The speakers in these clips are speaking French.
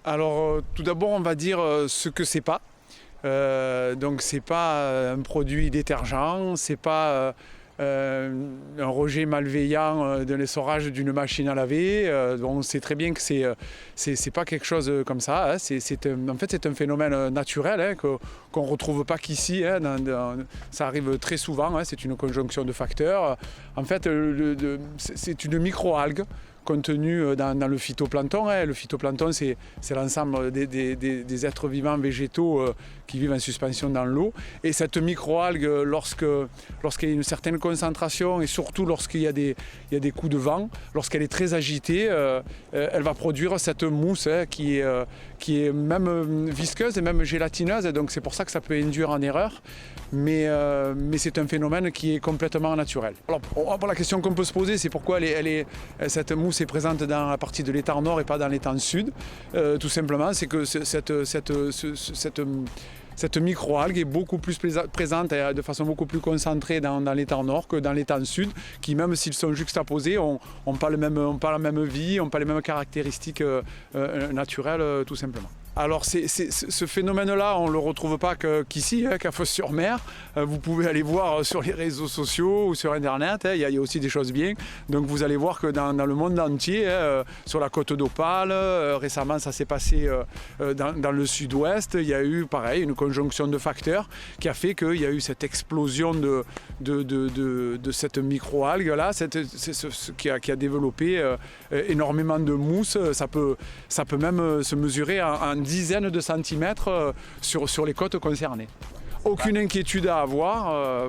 Alors, tout d'abord, on va dire ce que c'est pas. Donc, c'est pas un produit détergent, c'est pas un rejet malveillant de l'essorage d'une machine à laver. On sait très bien que c'est pas quelque chose comme ça. Hein. En fait, c'est un phénomène naturel hein, qu'on ne retrouve pas qu'ici. Hein, ça arrive très souvent. Hein, c'est une conjonction de facteurs. En fait, c'est une microalgue contenue dans le phytoplancton. Hein. Le phytoplancton, c'est l'ensemble des êtres vivants végétaux qui vivent en suspension dans l'eau. Et cette microalgue, lorsqu'il y a une certaine concentration et surtout lorsqu'il y a des coups de vent, lorsqu'elle est très agitée, elle va produire cette mousse hein, qui est même visqueuse et même gélatineuse. Donc c'est pour ça que ça peut induire en erreur. Mais c'est un phénomène qui est complètement naturel. Alors, la question qu'on peut se poser, c'est pourquoi cette mousse est présente dans la partie de l'étang nord et pas dans l'étang sud. Tout simplement, c'est que cette microalgue est beaucoup plus présente et de façon beaucoup plus concentrée dans l'étang nord que dans l'étang sud, qui même s'ils sont juxtaposés, n'ont pas la même vie, n'ont pas les mêmes caractéristiques naturelles tout simplement. Alors ce phénomène-là, on ne le retrouve pas qu'ici, qu'à Fos-sur-Mer. Vous pouvez aller voir sur les réseaux sociaux ou sur Internet, il y a aussi des choses bien. Donc vous allez voir que dans le monde entier, sur la côte d'Opale, récemment ça s'est passé dans le sud-ouest, il y a eu pareil une conjonction de facteurs qui a fait qu'il y a eu cette explosion de cette microalgue-là, qui a développé énormément de mousse. Ça peut même se mesurer en dizaines de centimètres sur les côtes concernées. Aucune inquiétude à avoir,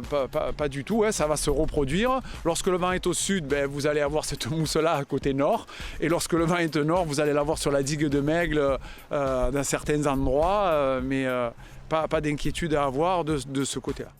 pas du tout, hein, ça va se reproduire. Lorsque le vent est au sud, vous allez avoir cette mousse-là à côté nord. Et lorsque le vent est au nord, vous allez l'avoir sur la digue de Mègle dans certains endroits. Mais pas d'inquiétude à avoir de ce côté-là.